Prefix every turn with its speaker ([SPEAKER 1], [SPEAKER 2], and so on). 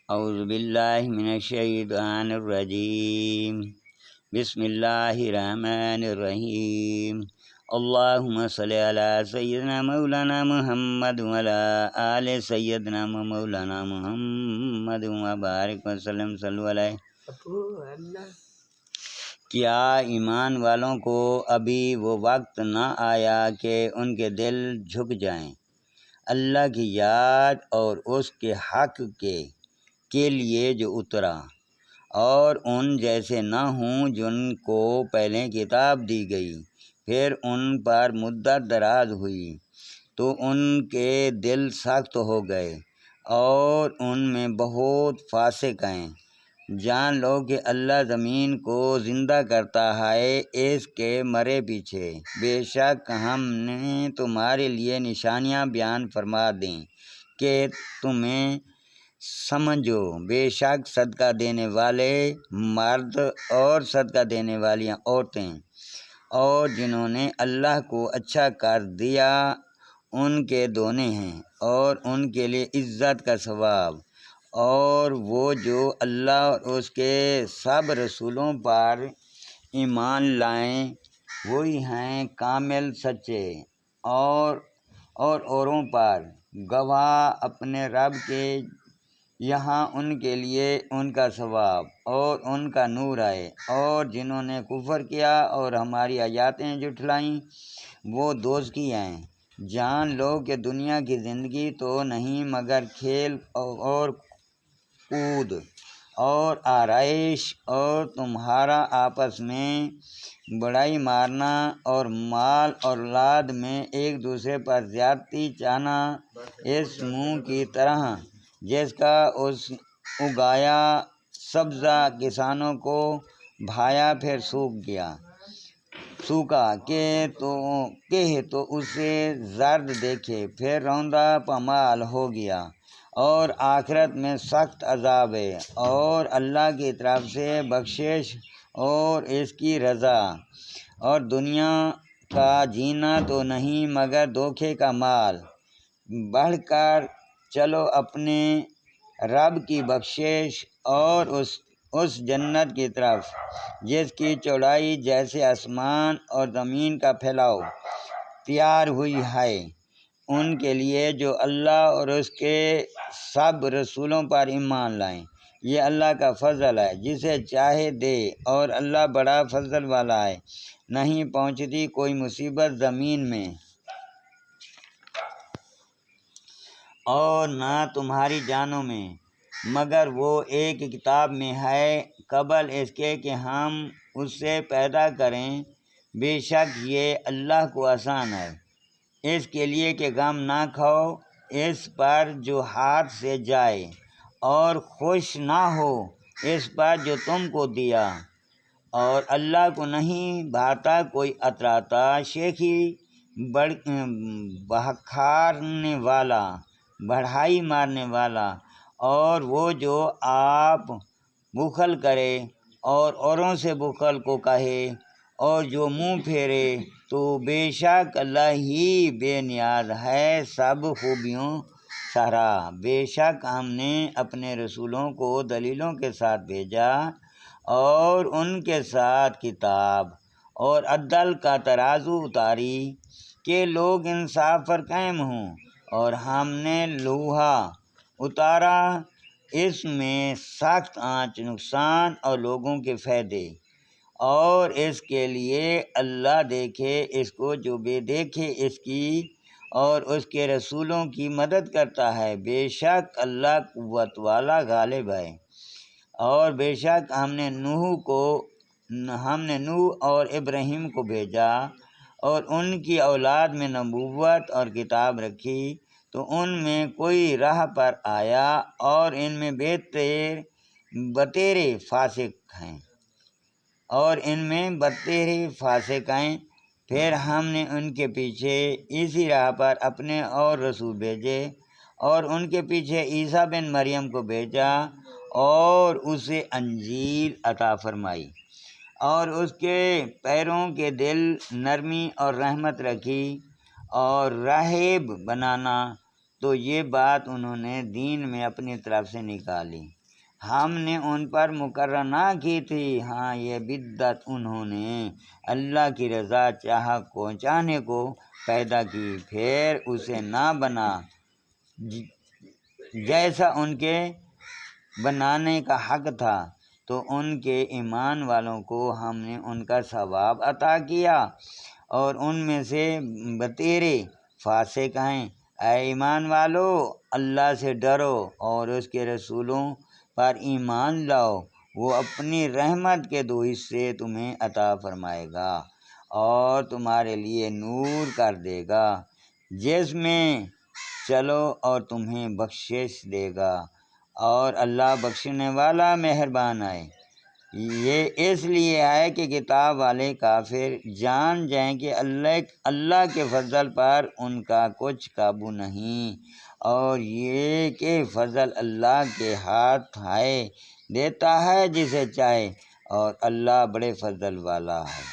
[SPEAKER 1] اعوذ باللہ من الشیطان الرجیم، بسم اللہ الرحمن الرحیم۔ اللہم صلی علی سیدنا مولانا محمد وعلی آل سیدنا مولانا محمد وبارک وسلم صلی علیہ۔ کیا ایمان والوں کو ابھی وہ وقت نہ آیا کہ ان کے دل جھک جائیں اللہ کی یاد اور اس کے حق کے لیے جو اترا، اور ان جیسے نہ ہوں جن کو پہلے کتاب دی گئی، پھر ان پر مدت دراز ہوئی تو ان کے دل سخت ہو گئے اور ان میں بہت فاسق ہیں۔ جان لو کہ اللہ زمین کو زندہ کرتا ہے اس کے مرے پیچھے۔ بے شک ہم نے تمہارے لیے نشانیاں بیان فرما دیں کہ تمہیں سمجھو۔ بے شک صدقہ دینے والے مرد اور صدقہ دینے والی عورتیں اور جنہوں نے اللہ کو اچھا کر دیا ان کے دونے ہیں، اور ان کے لیے عزت کا ثواب۔ اور وہ جو اللہ اور اس کے سب رسولوں پر ایمان لائیں وہی ہیں کامل سچے، اور اوروں پر گواہ اپنے رب کے یہاں ان کے لیے ان کا ثواب اور ان کا نور ہے۔ اور جنہوں نے کفر کیا اور ہماری آیاتیں جھٹلائیں وہ دوزخی ہیں۔ جان لو کہ دنیا کی زندگی تو نہیں مگر کھیل اور کود اور آرائش، اور تمہارا آپس میں بڑائی مارنا اور مال اور اولاد میں ایک دوسرے پر زیادتی چاہنا، اس منہ کی طرح جس کا اس اگایا سبزہ کسانوں کو بھایا پھر سوکھا کہ تو اسے زرد دیکھے پھر روندا پامال ہو گیا، اور آخرت میں سخت عذاب ہے، اور اللہ کی طرف سے بخشش اور اس کی رضا۔ اور دنیا کا جینا تو نہیں مگر دھوکے کا مال۔ بڑھ کر چلو اپنے رب کی بخشش اور اس جنت کی طرف جس کی چوڑائی جیسے آسمان اور زمین کا پھیلاؤ تیار ہوئی ہے ان کے لیے جو اللہ اور اس کے سب رسولوں پر ایمان لائیں۔ یہ اللہ کا فضل ہے جسے چاہے دے، اور اللہ بڑا فضل والا ہے۔ نہیں پہنچتی کوئی مصیبت زمین میں اور نہ تمہاری جانوں میں، مگر وہ ایک کتاب میں ہے قبل اس کے کہ ہم اسے پیدا کریں۔ بے شک یہ اللہ کو آسان ہے اس کے لیے کہ غم نہ کھاؤ اس پر جو ہاتھ سے جائے، اور خوش نہ ہو اس پر جو تم کو دیا، اور اللہ کو نہیں بھاتا کوئی اتراتا شیخی بہکارنے والا، بڑھائی مارنے والا، اور وہ جو آپ بخل کرے اور اوروں سے بخل کو کہے اور جو منہ پھیرے، تو بے شک اللہ ہی بے نیاز ہے سب خوبیوں سہرا۔ بے شک ہم نے اپنے رسولوں کو دلیلوں کے ساتھ بھیجا اور ان کے ساتھ کتاب اور عدل کا ترازو اتاری کہ لوگ انصاف پر قائم ہوں، اور ہم نے لوہا اتارا اس میں سخت آنچ نقصان اور لوگوں کے فائدے، اور اس کے لیے اللہ دیکھے اس کو جو بے دیکھے اس کی، اور اس کے رسولوں کی مدد کرتا ہے۔ بے شک اللہ قوت والا غالب ہے۔ اور بے شک ہم نے نوح اور ابراہیم کو بھیجا اور ان کی اولاد میں نبوت اور کتاب رکھی، تو ان میں کوئی راہ پر آیا اور ان میں بتیرے فاسق ہیں، پھر ہم نے ان کے پیچھے اسی راہ پر اپنے اور رسول بھیجے، اور ان کے پیچھے عیسیٰ بن مریم کو بھیجا اور اسے انجیل عطا فرمائی، اور اس کے پیروں کے دل نرمی اور رحمت رکھی، اور راہب بنانا تو یہ بات انہوں نے دین میں اپنی طرف سے نکالی، ہم نے ان پر مقرر نہ کی تھی۔ ہاں، یہ بدعت انہوں نے اللہ کی رضا چاہت پہنچانے کو پیدا کی، پھر اسے نہ بنا جیسا ان کے بنانے کا حق تھا، تو ان کے ایمان والوں کو ہم نے ان کا ثواب عطا کیا، اور ان میں سے بتیرے فاسق ہیں۔ اے ایمان والو، اللہ سے ڈرو اور اس کے رسولوں پر ایمان لاؤ، وہ اپنی رحمت کے 2 حصے تمہیں عطا فرمائے گا اور تمہارے لیے نور کر دے گا، جس میں چلو اور تمہیں بخشش دے گا، اور اللہ بخشنے والا مہربان ہے۔ یہ اس لیے ہے کہ کتاب والے کافر جان جائیں کہ اللہ کے فضل پر ان کا کچھ قابو نہیں، اور یہ کہ فضل اللہ کے ہاتھ ہے، دیتا ہے جسے چاہے، اور اللہ بڑے فضل والا ہے۔